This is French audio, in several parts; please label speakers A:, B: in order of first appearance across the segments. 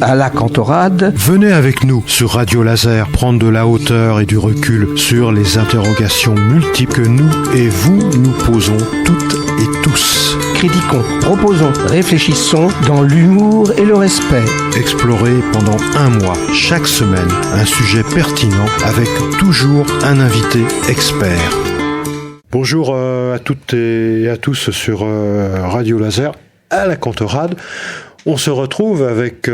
A: à la Cantorade.
B: Venez avec nous sur Radio Laser prendre de la hauteur et du recul sur les interrogations multiples que nous et vous nous posons toutes et tous.
A: Critiquons, proposons, réfléchissons dans l'humour et le respect.
B: Explorez pendant un mois, chaque semaine, un sujet pertinent avec toujours un invité expert. Bonjour à toutes et à tous sur Radio Laser à la Cantorade. On se retrouve avec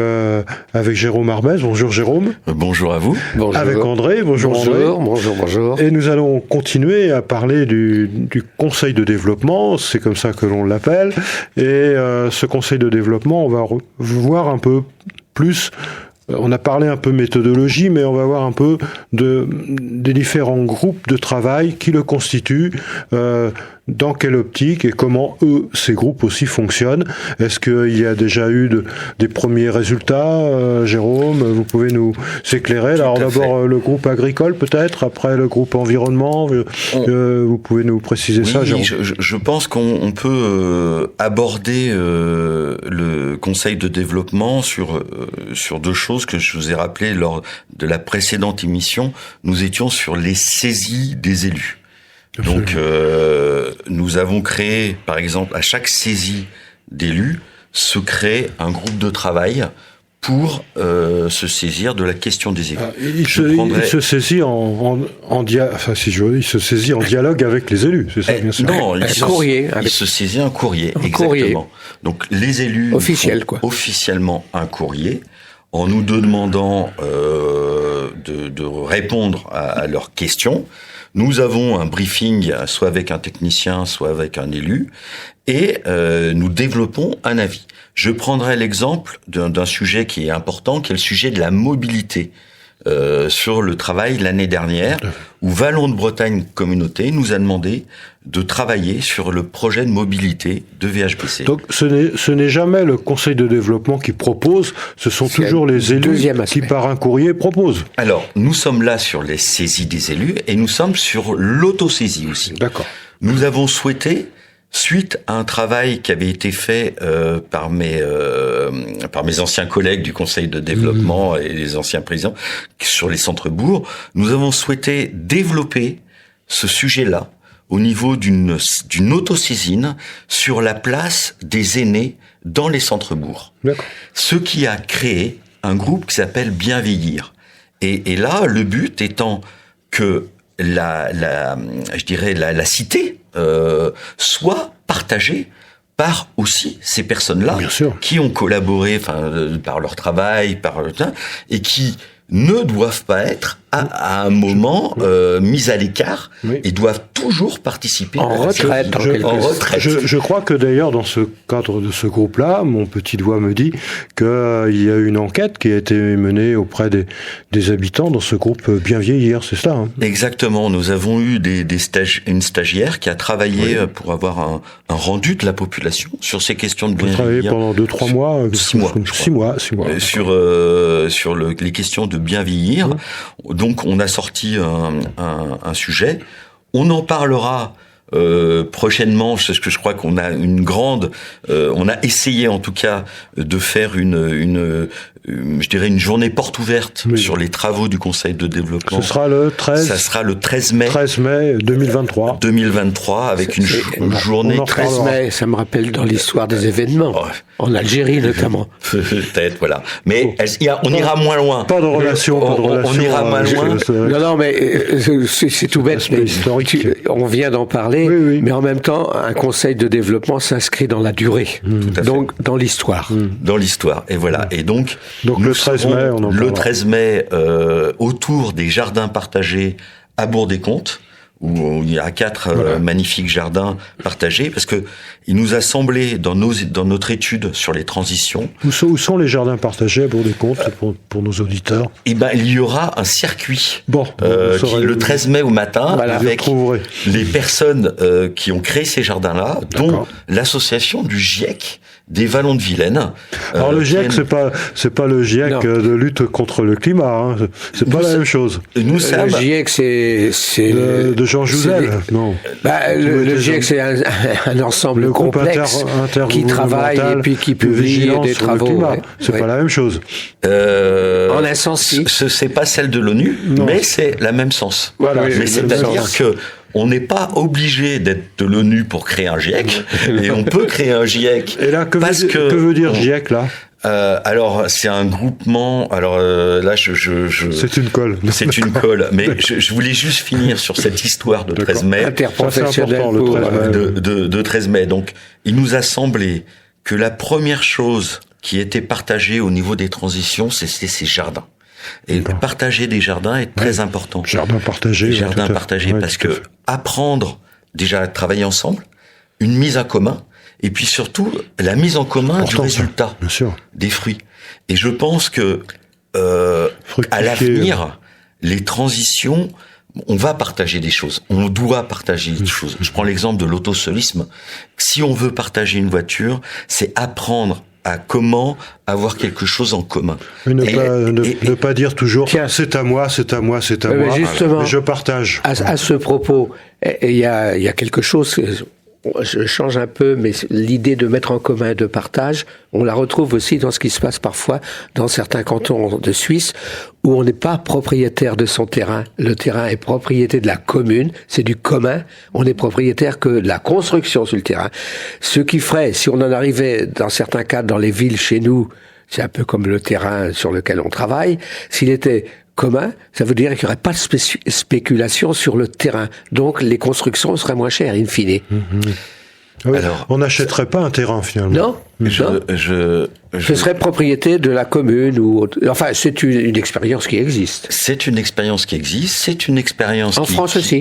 B: Jérôme Arbès. Bonjour Jérôme.
C: Bonjour à vous.
D: Bonjour.
B: Avec André. Bonjour André.
D: Bonjour.
B: Et nous allons continuer à parler du conseil de développement, c'est comme ça que l'on l'appelle. Et ce conseil de développement, on va voir un peu plus. On a parlé un peu méthodologie, mais on va voir un peu des différents groupes de travail qui le constituent, dans quelle optique et comment ces groupes aussi fonctionnent. Est-ce qu'il y a déjà eu des premiers résultats, Jérôme? Vous pouvez nous éclairer. Alors d'abord le groupe agricole peut-être, après le groupe environnement. Vous pouvez nous préciser ça, Jérôme?
C: Je pense qu'on peut aborder le conseil de développement sur deux choses que je vous ai rappelées lors de la précédente émission. Nous étions sur les saisies des élus.
B: Absolument.
C: Donc, nous avons créé, par exemple, à chaque saisie d'élus, se crée un groupe de travail pour se saisir de la question des élus.
B: Il se saisit en dialogue avec les élus, c'est ça, bien sûr.
C: Non, il se saisit un courrier, exactement.
D: Courrier.
C: Donc, les élus officiellement un courrier en nous demandant de répondre à leurs questions. Nous avons un briefing, soit avec un technicien, soit avec un élu, et nous développons un avis. Je prendrai l'exemple d'un sujet qui est important, qui est le sujet de la mobilité sur le travail l'année dernière, où Wallon de Bretagne Communauté nous a demandé de travailler sur le projet de mobilité de VHBC.
B: Donc ce n'est jamais le conseil de développement qui propose, ce sont toujours les élus qui par un courrier proposent.
C: Alors, nous sommes là sur les saisies des élus et nous sommes sur l'autosaisie aussi.
B: D'accord.
C: Nous avons souhaité, suite à un travail qui avait été fait par mes anciens collègues du conseil de développement et les anciens présidents sur les centres-bourgs, nous avons souhaité développer ce sujet-là au niveau d'une autosaisine sur la place des aînés dans les centres-bourgs.
B: D'accord.
C: Ce qui a créé un groupe qui s'appelle Bien Vieillir. Et là, le but étant que la cité soit partagée par aussi ces personnes-là qui ont collaboré par leur travail, et qui ne doivent pas être à un moment mis à l'écart et doivent toujours participer
D: en retraite.
B: Je crois que d'ailleurs dans ce cadre de ce groupe-là, mon petit doigt me dit qu'il y a eu une enquête qui a été menée auprès des habitants dans ce groupe Bien Vieillir, c'est ça, hein?
C: Exactement. Nous avons eu une stagiaire qui a travaillé pour avoir un rendu de la population sur ces questions de bien vieillir.
B: Travaillé pendant 2-3 mois.
C: 6 mois. Sur les questions de bien vieillir. Donc, on a sorti un sujet. On en parlera prochainement, parce que je crois qu'on a on a essayé en tout cas de faire une journée porte ouverte sur les travaux du Conseil de développement.
B: Ce sera le 13.
C: Ça sera le 13 mai.
B: 13 mai 2023.
C: 2023 avec une journée.
D: 13 mai, ça me rappelle dans l'histoire des événements. En Algérie notamment.
C: Peut-être, voilà. Mais on ira moins loin.
B: Pas de relation.
C: On ira moins loin.
D: Non, mais c'est tout bête. Mais on vient d'en parler.
B: Oui.
D: Mais en même temps, un conseil de développement s'inscrit dans la durée. Donc, dans l'histoire.
C: Dans l'histoire. Et voilà. Et donc
B: le 13 mai, on en parlera.
C: Le 13 mai, autour des jardins partagés à Bourg-des-Comptes, où il y a 4 magnifiques jardins partagés, parce que il nous a semblé dans notre étude sur les transitions.
B: Où sont les jardins partagés à Bourg-des-Comptes pour nos auditeurs?
C: Il y aura un circuit
B: le
C: 13 mai au matin avec les personnes qui ont créé ces jardins-là, dont l'association du GIEC des vallons de Vilaine.
B: Alors le GIEC, c'est pas le GIEC de lutte contre le climat, hein. C'est pas la même chose.
C: Nous sommes...
D: Le GIEC, c'est
B: de Jean Jouzel, non.
D: Le GIEC, c'est un ensemble complexe qui travaille et puis qui publie des travaux.
B: C'est pas la même chose.
D: En un sens, si.
C: C'est pas celle de l'ONU, mais c'est la même sens.
B: Voilà.
C: Mais c'est-à-dire que on n'est pas obligé d'être de l'ONU pour créer un GIEC, et on peut créer un GIEC.
B: Et là, que veut dire GIEC, là?
C: Alors, c'est un groupement. Alors là,
B: c'est une colle.
C: C'est une colle. Mais je voulais juste finir sur cette histoire de 13 mai.
D: Interprofessionnel
C: de 13 mai. Donc, il nous a semblé que la première chose qui était partagée au niveau des transitions, c'était ces jardins. Et partager des jardins est très important.
B: Jardins partagés.
C: Jardins partagés, parce que apprendre déjà à travailler ensemble, une mise en commun, et puis surtout la mise en commun du résultat,
B: bien sûr,
C: des fruits. Et je pense que à l'avenir, les transitions, on va partager des choses, on doit partager des choses. Je prends l'exemple de l'autosolisme. Si on veut partager une voiture, c'est apprendre à comment avoir quelque chose en commun.
B: Ne pas dire toujours c'est à moi, moi,
D: justement,
B: mais je partage.
D: À ce propos, il y a quelque chose, je change un peu, mais l'idée de mettre en commun, de partage, on la retrouve aussi dans ce qui se passe parfois dans certains cantons de Suisse, où on n'est pas propriétaire de son terrain. Le terrain est propriété de la commune, c'est du commun. On n'est propriétaire que de la construction sur le terrain. Ce qui ferait, si on en arrivait dans certains cas dans les villes chez nous, c'est un peu comme le terrain sur lequel on travaille, s'il était commun, ça veut dire qu'il n'y aurait pas de spéculation sur le terrain. Donc les constructions seraient moins chères, in fine.
B: Oui, alors, on n'achèterait pas un terrain finalement.
D: Non, ce serait propriété de la commune ou enfin c'est une expérience qui existe.
C: C'est une expérience qui existe. C'est une expérience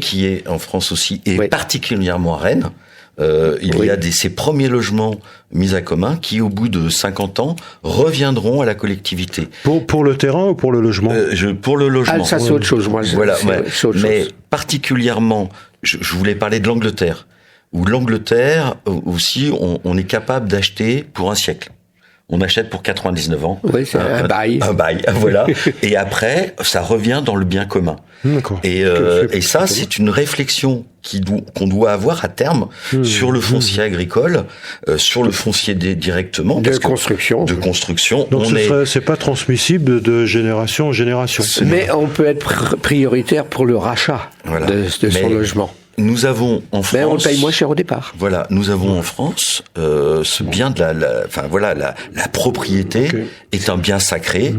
C: qui est en France aussi et particulièrement à Rennes. Il y a ces premiers logements mis à commun qui, au bout de 50 ans, reviendront à la collectivité.
B: Pour le terrain ou pour le logement?
C: Pour le logement.
D: Ah, ça c'est autre chose. Moi,
C: mais particulièrement, je voulais parler de l'Angleterre. Où l'Angleterre aussi, on est capable d'acheter pour un siècle. On achète pour 99 ans.
D: Oui, c'est un bail.
C: Un bail, voilà. Et après, ça revient dans le bien commun.
B: D'accord.
C: Et ça, c'est une réflexion qu'on doit avoir à terme sur le foncier agricole, sur le foncier directement.
D: De construction.
B: Donc c'est pas transmissible de génération en génération.
D: Mais on peut être prioritaire pour le rachat de son logement.
C: Nous avons en France.
D: Mais on le paye moins cher au départ.
C: Voilà, nous avons en France ce bien de la propriété est un bien sacré,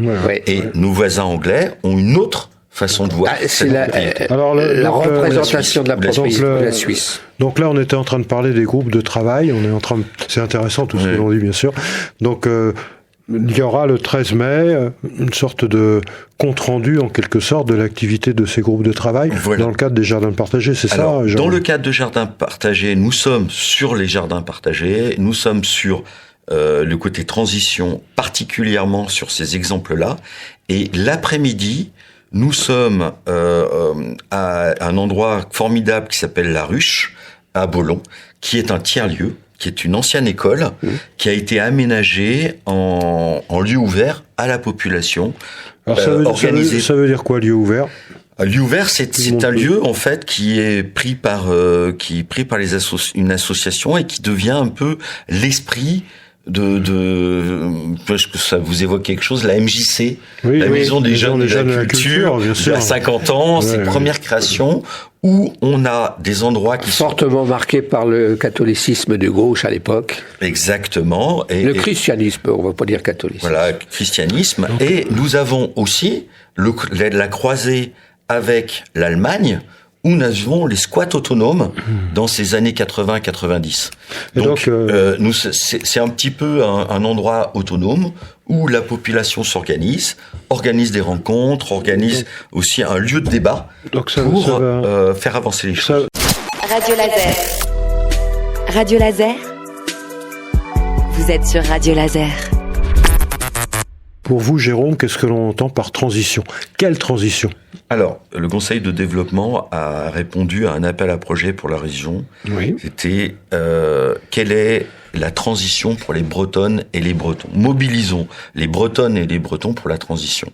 C: et nos voisins anglais ont une autre façon de voir.
D: C'est la représentation de la propriété de la Suisse.
B: Donc là, on était en train de parler des groupes de travail. C'est intéressant tout ce que l'on dit, bien sûr. Donc il y aura le 13 mai une sorte de compte-rendu, en quelque sorte, de l'activité de ces groupes de travail dans le cadre des jardins partagés, c'est ça, Jean?
C: Dans le cadre de jardins partagés, nous sommes sur les jardins partagés, nous sommes sur le côté transition, particulièrement sur ces exemples-là, et l'après-midi, nous sommes à un endroit formidable qui s'appelle La Ruche, à Bollon, qui est un tiers-lieu, qui est une ancienne école, qui a été aménagée en lieu ouvert à la population.
B: Alors ça veut dire quoi, lieu ouvert?
C: Lieu ouvert, c'est un lieu en fait qui est pris par une association et qui devient un peu l'esprit parce que ça vous évoque quelque chose, la MJC, la Maison des Jeunes de la Culture, bien sûr. Il y a 50 ans, ses premières créations, où on a des endroits qui
D: fortement marqués par le catholicisme de gauche à l'époque.
C: Exactement.
D: Et le christianisme, on va pas dire catholicisme.
C: Voilà, christianisme. Et nous avons aussi la croisée avec l'Allemagne, où nous avons les squats autonomes dans ces années 80-90. Donc c'est un petit peu un endroit autonome où la population s'organise, organise des rencontres, organise aussi un lieu de débat pour faire avancer les choses.
E: Radio Laser. Radio Laser. Vous êtes sur Radio Laser.
B: Pour vous, Jérôme, qu'est-ce que l'on entend par transition? Quelle transition?
C: Alors, le Conseil de développement a répondu à un appel à projet pour la région.
B: Oui.
C: C'était quelle est la transition pour les Bretonnes et les Bretons. Mobilisons les Bretonnes et les Bretons pour la transition.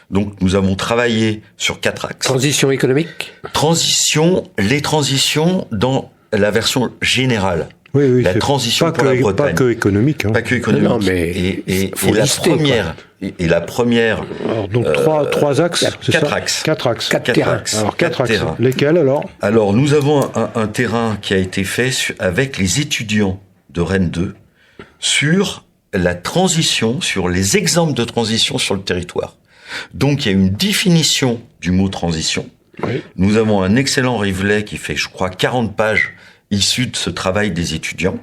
C: Donc, nous avons travaillé sur 4 axes.
D: Transition économique ?
C: Les transitions dans la version générale.
B: Oui,
C: la transition pour la Bretagne.
B: Pas que économique. Hein.
C: Pas que économique.
D: Non, mais
C: et la première.
B: Alors, donc, trois axes, c'est ça ?
C: 4 axes.
B: 4 axes.
D: 4 terrains.
B: Alors, 4 axes.
C: terrains.
B: Lesquels, alors ?
C: Alors, nous avons un terrain qui a été fait avec les étudiants de Rennes 2 sur la transition, sur les exemples de transition sur le territoire. Donc, il y a une définition du mot transition.
B: Oui.
C: Nous avons un excellent livret qui fait, je crois, 40 pages issues de ce travail des étudiants.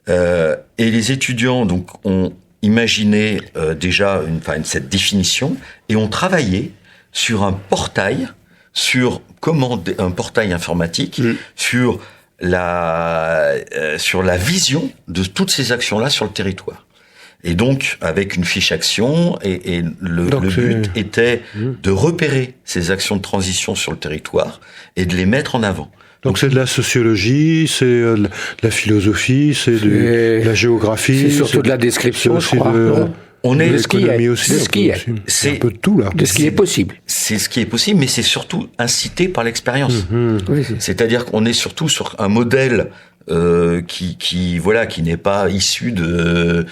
C: Et les étudiants donc ont imaginé déjà cette définition et ont travaillé sur un portail, un portail informatique, sur la vision de toutes ces actions-là sur le territoire. Et donc, avec une fiche action, et le but était de repérer ces actions de transition sur le territoire et de les mettre en avant.
B: Donc c'est de la sociologie, c'est de la philosophie, c'est de la géographie.
D: C'est surtout de la description, je crois.
C: On est
B: de l'économie aussi.
C: C'est
B: un peu de tout, là.
D: De ce qui est possible.
C: C'est ce qui est possible, mais c'est surtout incité par l'expérience.
D: Oui,
C: c'est-à-dire qu'on est surtout sur un modèle qui n'est pas issu de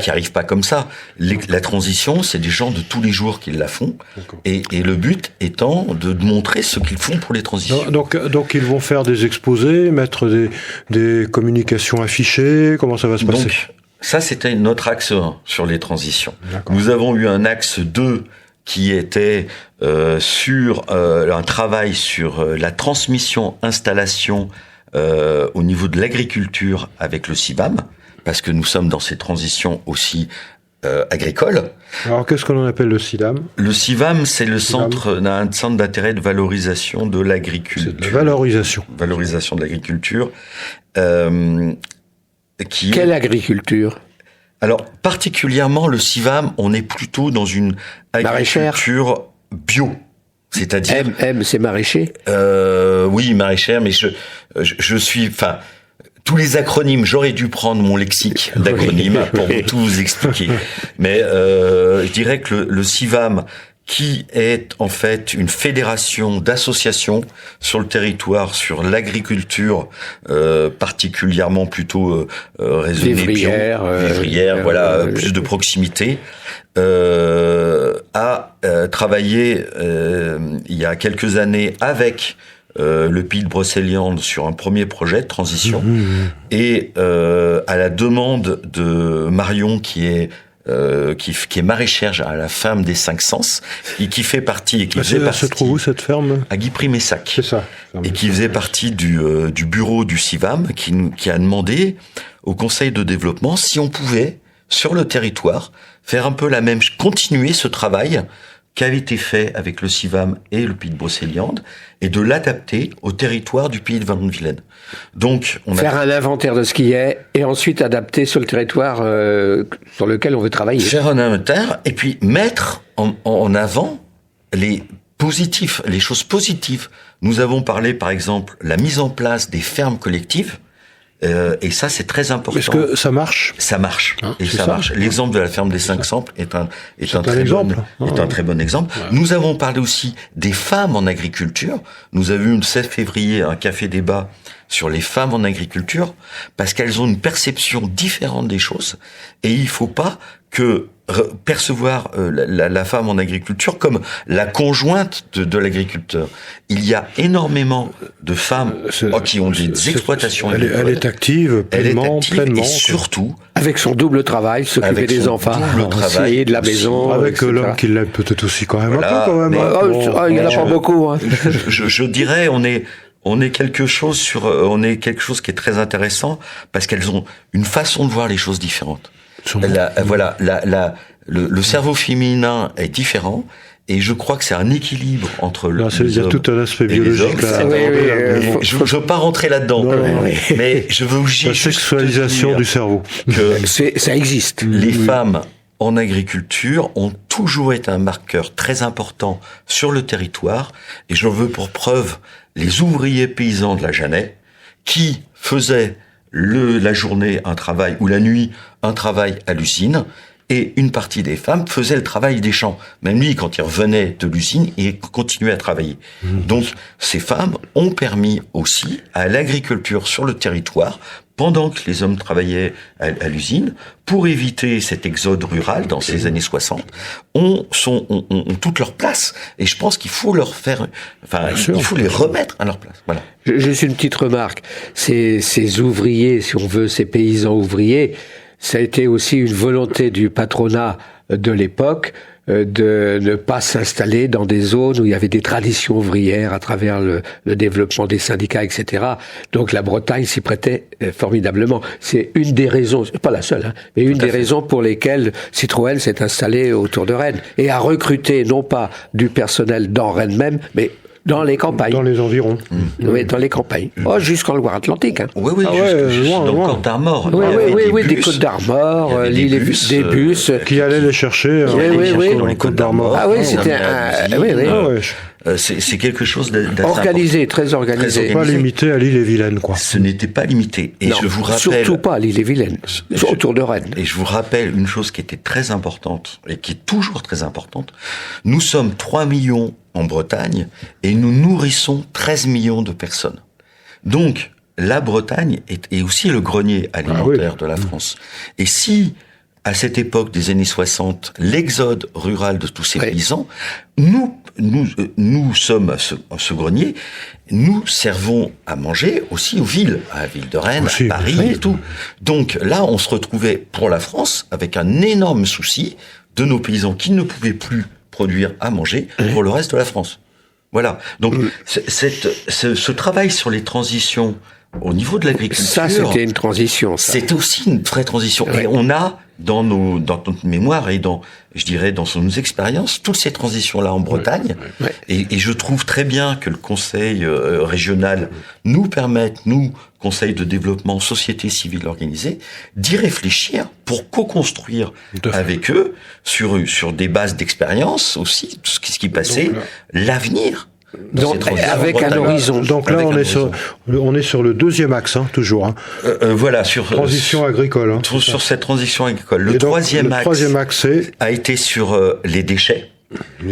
C: qui arrive pas comme ça. La transition, c'est des gens de tous les jours qui la font, et le but étant de montrer ce qu'ils font pour les transitions.
B: Donc ils vont faire des exposés, mettre des communications affichées. Comment ça va se passer ?
C: Donc, ça, c'était notre axe 1 sur les transitions.
B: D'accord.
C: Nous avons eu un axe 2 qui était sur un travail sur la transmission, installation au niveau de l'agriculture avec le CIVAM, parce que nous sommes dans ces transitions aussi agricoles.
B: Alors, qu'est-ce qu'on appelle le CIVAM ?
C: Le CIVAM, c'est un centre d'intérêt de valorisation de l'agriculture.
B: C'est de la valorisation.
C: Valorisation de l'agriculture.
D: Quelle agriculture ?
C: Alors, particulièrement le CIVAM, on est plutôt dans une agriculture bio. C'est-à-dire...
D: c'est maraîcher ?
C: Oui, maraîchère, mais je suis... tous les acronymes, j'aurais dû prendre mon lexique d'acronymes pour tout vous expliquer. Mais je dirais que le CIVAM, qui est en fait une fédération d'associations sur le territoire, sur l'agriculture, particulièrement plutôt raisonnée,
D: vivrière,
C: plus de proximité, a travaillé il y a quelques années avec le Pays de Brocéliande sur un premier projet de transition, et à la demande de Marion qui est maraîchère à la ferme des 5 Sens, et qui fait partie,
B: se trouve où cette ferme ?
C: À Guy-Prix-Messac.
B: C'est ça.
C: Et qui faisait partie du bureau du CIVAM, qui a demandé au Conseil de développement si on pouvait, sur le territoire, faire un peu continuer ce travail qui avait été fait avec le CIVAM et le Pays de Brocéliande, et de l'adapter au territoire du Pays de Vallon-de-Vilaine. Donc,
D: faire un inventaire de ce qui est, et ensuite adapter sur le territoire sur lequel on veut travailler.
C: Faire un inventaire, et puis mettre en avant les choses positives. Nous avons parlé, par exemple, la mise en place des fermes collectives, et ça, c'est très important.
B: Est-ce que ça marche ?
C: Ça marche.
B: Ça marche.
C: L'exemple de la ferme des 5 Samples est un très bon exemple.
B: Ouais.
C: Nous avons parlé aussi des femmes en agriculture. Nous avons eu le 16 février un café débat sur les femmes en agriculture, parce qu'elles ont une perception différente des choses, et il faut pas percevoir la femme en agriculture comme la conjointe de l'agriculteur. Il y a énormément de femmes qui ont des exploitations agricoles.
B: Elle est active, pleinement.
C: Et surtout...
D: Avec son double travail, s'occuper des enfants, et de la maison.
B: Avec l'homme qui l'aide peut-être aussi quand même un peu quand même.
D: Il n'y en a pas beaucoup. Hein.
C: Je dirais, on est quelque chose qui est très intéressant, parce qu'elles ont une façon de voir les choses différentes. Le cerveau féminin est différent, et je crois que c'est un équilibre entre
B: il y a tout un aspect biologique là.
C: Je ne veux pas rentrer là-dedans, mais je veux juste
B: la sexualisation du cerveau.
D: Ça existe.
C: Les femmes en agriculture ont toujours été un marqueur très important sur le territoire, et je veux pour preuve les ouvriers paysans de la Jeannet qui faisaient la journée un travail ou la nuit un travail à l'usine. Et une partie des femmes faisait le travail des champs. Même lui, quand il revenait de l'usine, il continuait à travailler. Donc, ces femmes ont permis aussi à l'agriculture sur le territoire, pendant que les hommes travaillaient à l'usine, pour éviter cet exode rural dans ces années 60, ont toute leur place. Et je pense qu'il faut leur faire, il faut les remettre à leur place. Voilà.
D: Juste une petite remarque. Ces ouvriers, si on veut, ces paysans ouvriers, ça a été aussi une volonté du patronat de l'époque de ne pas s'installer dans des zones où il y avait des traditions ouvrières à travers le développement des syndicats, etc. Donc la Bretagne s'y prêtait formidablement. C'est une des raisons, pas la seule, mais une des raisons pour lesquelles Citroën s'est installé autour de Rennes et a recruté non pas du personnel dans Rennes même, mais dans les campagnes.
B: Dans les environs.
D: Oui, dans les campagnes. Oh, jusqu'en Loire-Atlantique.
C: Oui,
B: loin.
C: Dans le Côte d'Armor.
D: Oui, des Côtes d'Armor, l'île des bus.
B: Qui allaient les chercher
C: dans les Côtes d'Armor.
D: Ah oui, c'était
C: c'est quelque chose d'assez
D: organisé, très organisé.
B: Pas limité à l'île-et-Vilaine, quoi.
C: Ce n'était pas limité. Et
D: non,
C: je vous rappelle,
D: surtout pas à l'île-et-Vilaine, autour de Rennes.
C: Et je vous rappelle une chose qui était très importante, et qui est toujours très importante. Nous sommes 3 millions en Bretagne, et nous nourrissons 13 millions de personnes. Donc, la Bretagne est aussi le grenier alimentaire de la France. Et si, à cette époque des années 60, l'exode rural de tous ces paysans, nous sommes ce grenier, nous servons à manger aussi aux villes, à la ville de Rennes, à Paris et tout. Donc là, on se retrouvait pour la France avec un énorme souci de nos paysans qui ne pouvaient plus produire à manger pour le reste de la France. Voilà. Donc ce travail sur les transitions au niveau de l'agriculture,
D: ça c'était une transition.
C: C'est aussi une vraie transition. Et on a dans notre mémoire et dans nos expériences toutes ces transitions-là en Bretagne. Et je trouve très bien que le Conseil régional nous permette, nous, Conseil de développement, société civile organisée, d'y réfléchir pour co-construire avec eux sur des bases d'expérience aussi, ce qui passait, l'avenir.
D: Donc, avec un horizon.
B: Donc là, on est sur le deuxième axe, toujours.
C: Voilà, sur
B: transition agricole.
C: Sur cette transition agricole. Le troisième axe a été sur les déchets.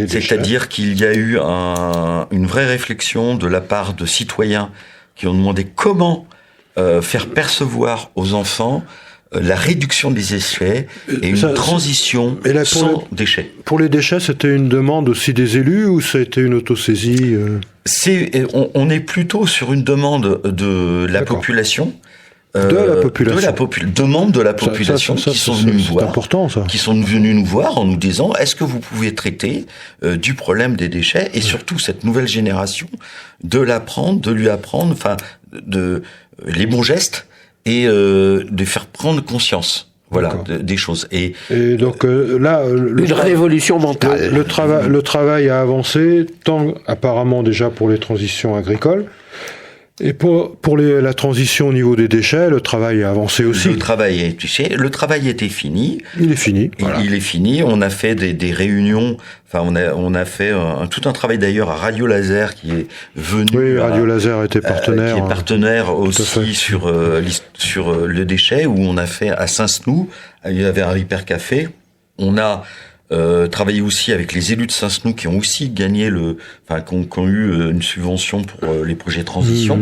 C: C'est-à-dire qu'il y a eu une vraie réflexion de la part de citoyens qui ont demandé comment faire percevoir aux enfants la réduction des déchets et une transition sans déchets.
B: Pour les déchets, c'était une demande aussi des élus ou ça a été une autosaisie
C: on est plutôt sur une demande de la population. Demande de la population qui sont venus nous voir.
B: C'est important, ça.
C: Qui sont venus nous voir en nous disant est-ce que vous pouvez traiter du problème des déchets et surtout cette nouvelle génération de lui apprendre, les bons gestes et de faire prendre conscience. Voilà, des choses. Et
B: donc là,
D: une révolution mentale.
B: Le travail a avancé, tant apparemment déjà pour les transitions agricoles. Et pour la transition au niveau des déchets, le travail a avancé aussi.
C: Le travail était fini.
B: Il est fini.
C: Voilà. Il est fini. On a fait des réunions. Enfin, on a fait tout un travail d'ailleurs à Radio Laser qui est venu.
B: Oui, Radio Laser était partenaire.
C: Qui est partenaire aussi sur le déchet, où on a fait à Saint-Snou. Il y avait un Hyper Café. On a travailler aussi avec les élus de Saint-Snou qui ont aussi gagné qui ont eu une subvention pour les projets transition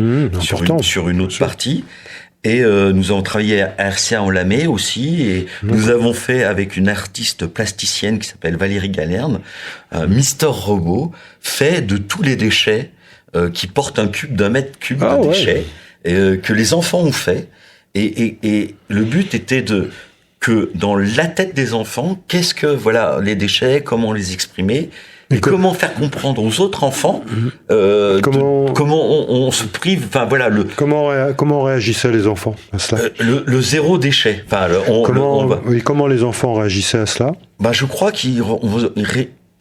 C: sur une autre partie. Et nous avons travaillé à RCA en Lamé aussi, et nous avons fait avec une artiste plasticienne qui s'appelle Valérie Galerne, Mister Robot, fait de tous les déchets qui portent un cube d'1 mètre cube de déchets, que les enfants ont fait. Et le but était que dans la tête des enfants, qu'est-ce que les déchets, comment les exprimer, et comment faire comprendre aux autres enfants comment on se prive,
B: comment réagissaient les enfants à cela,
C: le zéro déchet.
B: Comment les enfants réagissaient à cela?
C: Je crois qu'ils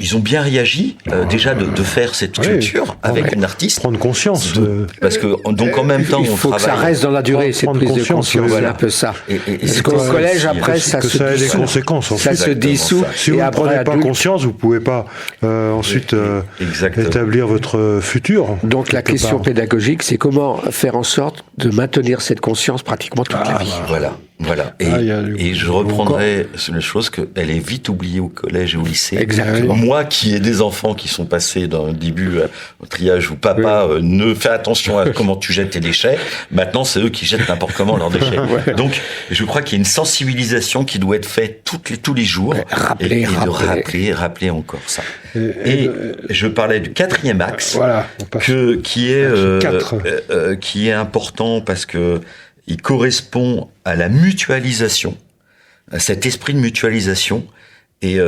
C: ils ont bien réagi déjà de faire cette culture avec une artiste.
B: Prendre conscience.
C: Parce que donc en même temps,
D: il faut que ça reste dans la durée, cette prise de conscience. Voilà un peu ça. Parce qu'au collège, après, ça se
B: a des conséquences.
D: Ça se dissout.
B: Si vous ne prenez pas conscience, vous ne pouvez pas ensuite établir votre futur.
D: Donc la question pédagogique, c'est comment faire en sorte de maintenir cette conscience pratiquement toute la vie.
C: Voilà. Et je reprendrai la chose qu'elle est vite oubliée au collège et au lycée.
D: Exactement.
C: Moi qui ai des enfants qui sont passés dans le début au triage où papa ne fait attention à comment tu jettes tes déchets, maintenant c'est eux qui jettent n'importe comment leurs déchets. Donc je crois qu'il y a une sensibilisation qui doit être faite tous les jours. De rappeler encore ça. Et je parlais du 4e axe qui est important parce que il correspond à la mutualisation, à cet esprit de mutualisation. Et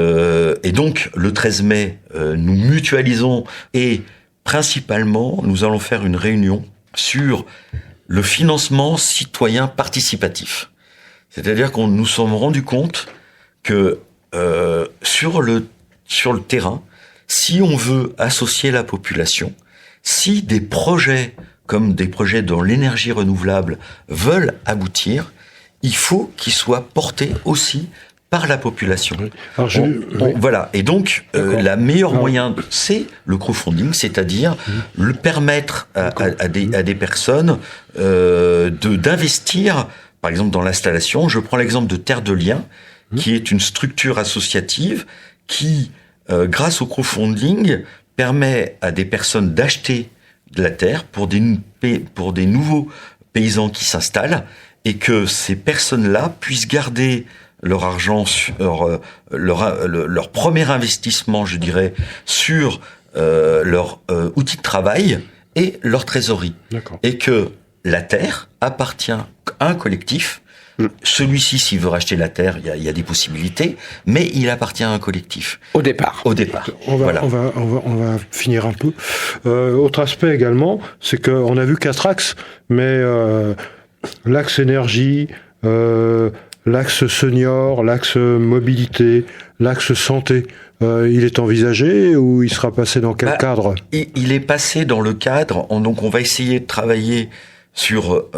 C: donc, le 13 mai, nous mutualisons et principalement, nous allons faire une réunion sur le financement citoyen participatif. C'est-à-dire qu'on nous sommes rendus compte que sur le terrain, si on veut associer la population, si des projets comme des projets dans l'énergie renouvelable veulent aboutir, il faut qu'ils soient portés aussi par la population. Alors voilà. Et donc, la meilleure moyen, c'est le crowdfunding, c'est-à-dire le permettre à des personnes d'investir, par exemple, dans l'installation. Je prends l'exemple de Terre de Liens, qui est une structure associative qui, grâce au crowdfunding, permet à des personnes d'acheter de la terre pour des nouveaux paysans qui s'installent et que ces personnes-là puissent garder leur argent, leur premier investissement, je dirais, sur leur outil de travail et leur trésorerie. D'accord. Et que la terre appartient à un collectif. Celui-ci, s'il veut racheter la terre, il y a des possibilités, mais il appartient à un collectif.
D: Au départ.
B: On va finir un peu. Autre aspect également, c'est qu'on a vu 4 axes, mais l'axe énergie, l'axe senior, l'axe mobilité, l'axe santé, il est envisagé ou il sera passé dans quel cadre ?
C: Il est passé dans le cadre, donc on va essayer de travailler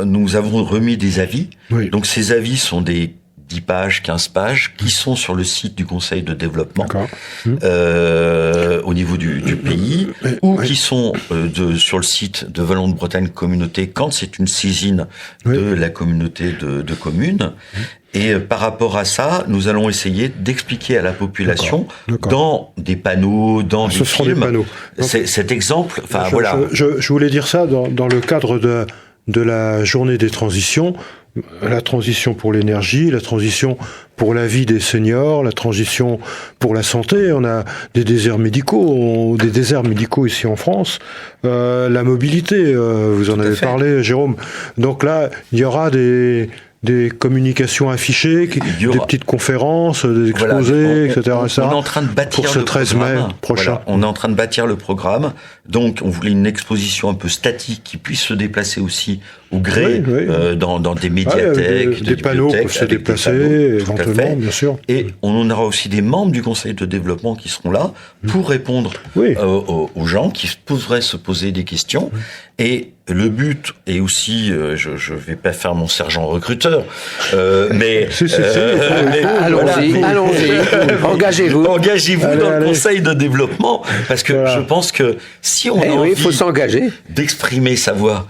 C: nous avons remis des avis. Oui. Donc ces avis sont des 10 pages, 15 pages, qui sont sur le site du Conseil de développement au niveau du pays, ou qui sont sur le site de Wallon-de-Bretagne Communauté, quand c'est une saisine de la communauté de communes. Et par rapport à ça, nous allons essayer d'expliquer à la population dans des panneaux, dans des films, donc, cet exemple. Enfin voilà.
B: Je voulais dire ça dans le cadre de la journée des transitions, la transition pour l'énergie, la transition pour la vie des seniors, la transition pour la santé. On a des déserts médicaux ici en France. La mobilité, vous en avez parlé, Jérôme. Donc là, il y aura des communications affichées, des petites conférences, des exposés, etc.
C: On est en train de bâtir
B: pour ce 13 mai prochain.
C: Voilà, on est en train de bâtir le programme. Donc, on voulait une exposition un peu statique qui puisse se déplacer aussi au gré dans des médiathèques,
B: des panneaux peuvent se déplacer éventuellement, bien sûr.
C: Et on aura aussi des membres du Conseil de développement qui seront là pour répondre aux gens qui pourraient se poser des questions. Et le but est aussi, je vais pas faire mon sergent recruteur, mais
D: allons-y, engagez-vous
C: dans le Conseil de développement, parce que je pense que si on a envie
D: faut s'engager,
C: d'exprimer sa voix.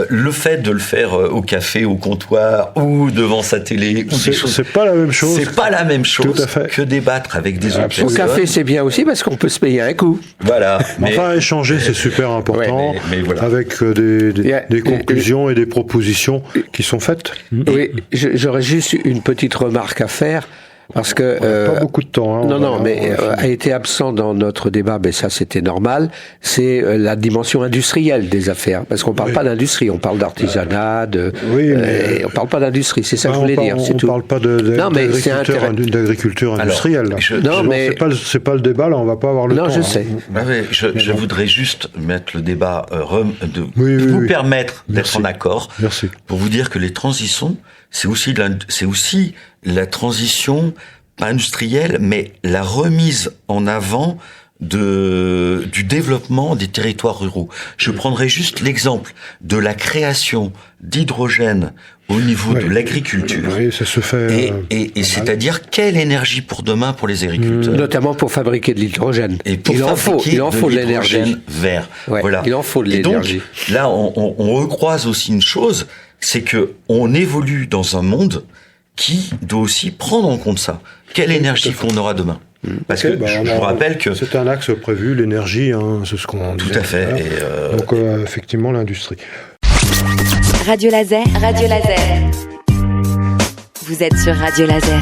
C: Le fait de le faire au café, au comptoir ou devant sa télé,
B: c'est pas la même chose.
C: C'est pas la même chose que débattre avec des autres personnes.
D: Au café, c'est bien aussi parce qu'on peut se payer un coup.
C: Voilà.
B: Enfin, échanger, c'est super important, avec des conclusions et des propositions qui sont faites.
D: Oui, j'aurais juste une petite remarque à faire. Parce que
B: pas beaucoup de temps.
D: A été absent dans notre débat, mais ça c'était normal. C'est la dimension industrielle des affaires, parce qu'on parle pas d'industrie, on parle d'artisanat, on parle pas d'industrie. C'est ça que je voulais dire.
B: On parle pas d'agriculture industrielle. C'est pas le débat. Là, on va pas avoir le temps.
D: Non, je sais.
C: Je voudrais juste mettre le débat vous permettre d'être en accord.
B: Merci.
C: Pour vous dire que les transitions, c'est aussi la transition, pas industrielle, mais la remise en avant du développement des territoires ruraux. Je prendrai juste l'exemple de la création d'hydrogène au niveau de l'agriculture.
B: Oui, ça se fait.
C: Et c'est-à-dire quelle énergie pour demain pour les agriculteurs.
D: Notamment pour fabriquer de l'hydrogène.
C: Et pour
D: il en faut de l'énergie
C: vert.
D: Ouais,
C: voilà.
D: Il en faut de l'énergie.
C: Et donc, là, on recroise aussi une chose, c'est que on évolue dans un monde qui doit aussi prendre en compte ça. Quelle énergie qu'on aura demain. Parce que je vous rappelle que...
B: C'est un axe prévu, l'énergie, c'est ce qu'on
C: Tout
B: disait
C: à fait.
B: Donc, effectivement, l'industrie.
E: Radio Laser. Radio Laser. Vous êtes sur Radio Laser.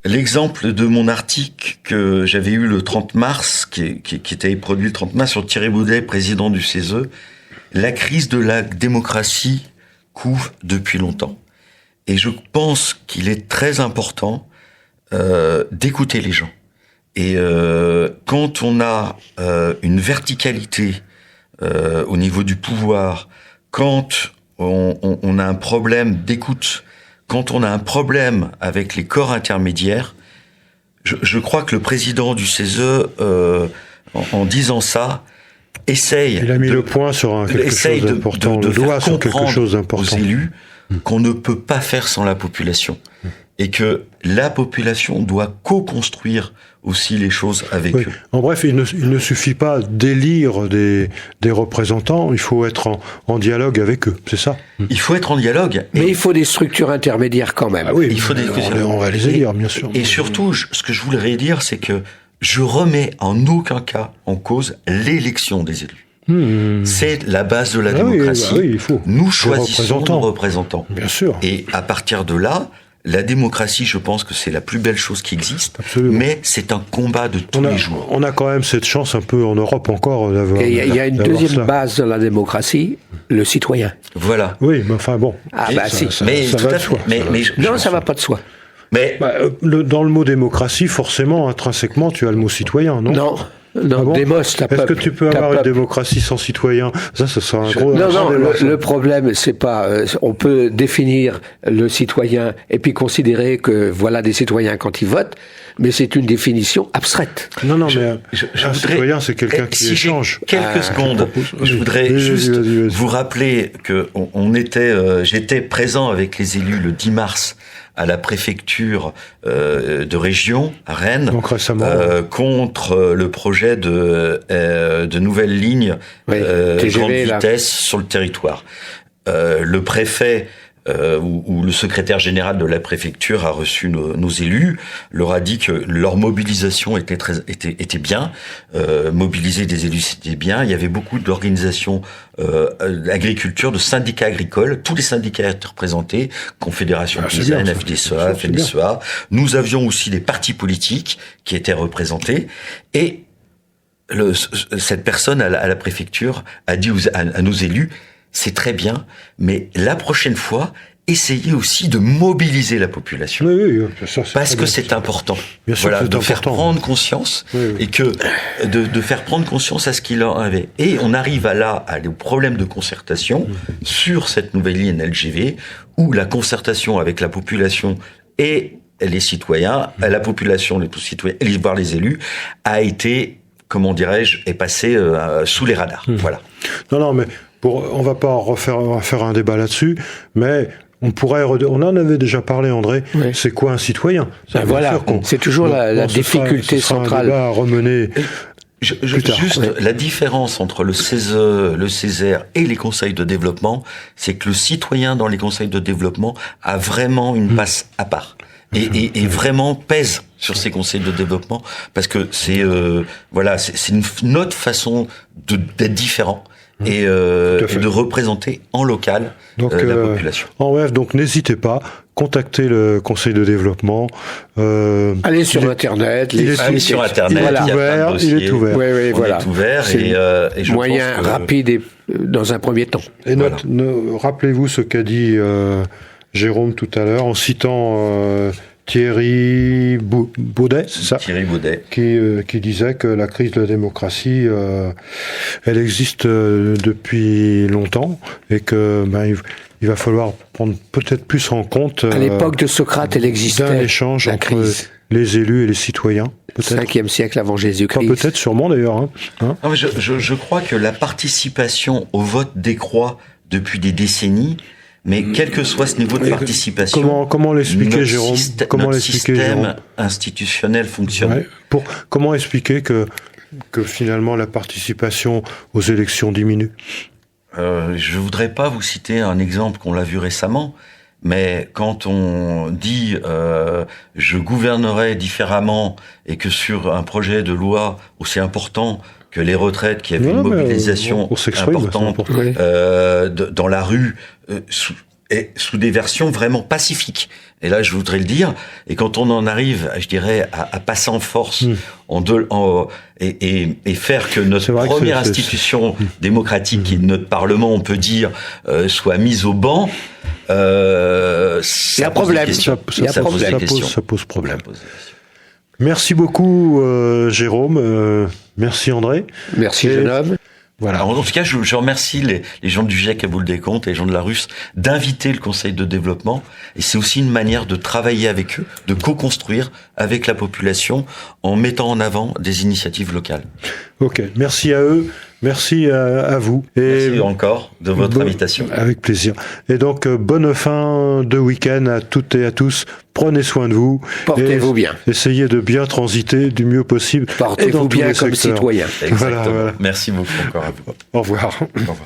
C: L'exemple de mon article que j'avais eu le 30 mars, qui était produit le 30 mars sur Thierry Baudet, président du CESE, la crise de la démocratie couve depuis longtemps. Et je pense qu'il est très important d'écouter les gens. Et quand on a une verticalité au niveau du pouvoir, quand on a un problème d'écoute, quand on a un problème avec les corps intermédiaires, je crois que le président du CESE, en disant ça, essaye...
B: Il a mis le point sur quelque chose d'important, le doigt sur quelque chose d'important.
C: Aux élus qu'on ne peut pas faire sans la population. Et que la population doit co-construire aussi les choses avec eux.
B: En bref, il ne suffit pas d'élire des représentants, il faut être en dialogue avec eux, c'est ça?
C: Il faut être en dialogue.
D: Mais il faut des structures intermédiaires quand même.
B: Ah oui,
C: il faut
B: on va les élire, bien sûr.
C: Et surtout, ce que je voudrais dire, c'est que je remets en aucun cas en cause l'élection des élus. C'est la base de la démocratie.
B: Oui, il faut.
C: Nous choisissons nos représentants.
B: Bien sûr.
C: Et à partir de là, la démocratie, je pense que c'est la plus belle chose qui existe.
B: Absolument.
C: Mais c'est un combat de tous les jours.
B: On a quand même cette chance un peu en Europe encore d'avoir.
D: Il y a une deuxième base de la démocratie, le citoyen.
C: Voilà.
B: Oui, mais enfin bon.
D: Ah bah si.
C: Mais
B: ça va de soi.
D: Non, ça va pas de soi.
C: Mais
B: dans le mot démocratie, forcément, intrinsèquement, tu as le mot citoyen, non?
D: Non. Non,
B: bon
D: démos, t'as
B: Est-ce que tu peux avoir une démocratie sans citoyen? Ça, ce sera un gros...
D: Non, le problème, c'est pas... on peut définir le citoyen et puis considérer que voilà des citoyens quand ils votent, mais c'est une définition abstraite.
B: Non, mais un citoyen, c'est quelqu'un qui échange.
C: Quelques secondes, je voudrais juste vous rappeler que j'étais présent avec les élus le 10 mars à la préfecture de région, à Rennes,
B: donc récemment,
C: contre le projet de nouvelles lignes grande vitesse sur le territoire. Le préfet où le secrétaire général de la préfecture a reçu nos élus, leur a dit que leur mobilisation était bien, mobiliser des élus c'était bien. Il y avait beaucoup d'organisations d'agriculture, de syndicats agricoles, tous les syndicats étaient représentés, Confédération paysanne, FDSEA, FNSEA. Nous avions aussi des partis politiques qui étaient représentés et cette personne à la préfecture a dit à nos élus: c'est très bien, mais la prochaine fois, essayez aussi de mobiliser la population.
B: Oui, ça,
C: parce que c'est important.
B: Bien sûr,
C: voilà,
B: c'est
C: de faire prendre conscience et que de faire prendre conscience à ce qu'il en avait. Et on arrive au problème de concertation sur cette nouvelle ligne LGV, où la concertation avec la population et les citoyens, la population, les citoyens, voire les élus, a été, comment dirais-je, est passé sous les radars. Voilà.
B: Non, mais on va pas faire un débat là-dessus, mais on en avait déjà parlé, André. Oui. C'est quoi un citoyen?
D: Voilà, c'est toujours la difficulté centrale.
B: Un débat à remener.
C: Juste la différence entre le CESE, le Césaire et les conseils de développement, c'est que le citoyen dans les conseils de développement a vraiment une place à part. Et vraiment pèse sur ces conseils de développement parce que c'est une autre façon d'être différent et de représenter en local la population.
B: En bref, donc n'hésitez pas, contactez le conseil de développement.
D: Allez sur Internet.
C: Allez sur Internet.
B: Il est ouvert.
D: Oui, voilà.
C: Il est ouvert et je
D: moyen
C: pense que
D: rapide et dans un premier temps.
B: Et rappelez-vous ce qu'a dit Jérôme tout à l'heure en citant Thierry Baudet, c'est ça ?
C: Thierry Baudet.
B: Qui disait que la crise de la démocratie, elle existe depuis longtemps et que il va falloir prendre peut-être plus en compte.
D: À l'époque de Socrate, elle existait.
B: D'un échange les élus et les citoyens, peut-être.
D: 5e siècle avant Jésus-Christ.
B: Enfin, peut-être, sûrement d'ailleurs. Hein.
C: Non, mais je crois que la participation au vote décroît depuis des décennies, mais quel que soit ce niveau de participation,
B: comment l'expliquer, Jérôme? Comment
C: notre
B: l'expliquer,
C: système
B: Jérôme
C: institutionnel fonctionne.
B: Ouais. Comment expliquer que finalement la participation aux élections diminue?
C: Je voudrais pas vous citer un exemple qu'on l'a vu récemment, mais quand on dit je gouvernerai différemment et que sur un projet de loi aussi important que les retraites, qui avait une mobilisation importante dans la rue, sous des versions vraiment pacifiques. Et là, je voudrais le dire. Et quand on en arrive, je dirais, à passer en force et faire que notre première institution démocratique, qui est notre Parlement, on peut dire, soit mise au banc, ça
B: pose problème. Merci beaucoup, Jérôme. Merci, André.
D: Merci, jeune homme.
C: Voilà. Alors, en tout cas, je remercie les gens du GIEC à Boule-des-Comptes et les gens de la Russe d'inviter le Conseil de développement. Et c'est aussi une manière de travailler avec eux, de co-construire avec la population en mettant en avant des initiatives locales.
B: Ok, merci à eux. Merci à vous. Et
C: merci encore de votre invitation.
B: Avec plaisir. Et donc, bonne fin de week-end à toutes et à tous. Prenez soin de vous.
D: Portez-vous bien.
B: Essayez de bien transiter du mieux possible.
D: Portez-vous bien comme citoyen.
C: Exactement. Voilà. Merci beaucoup encore à vous.
B: Au revoir.
C: Au revoir.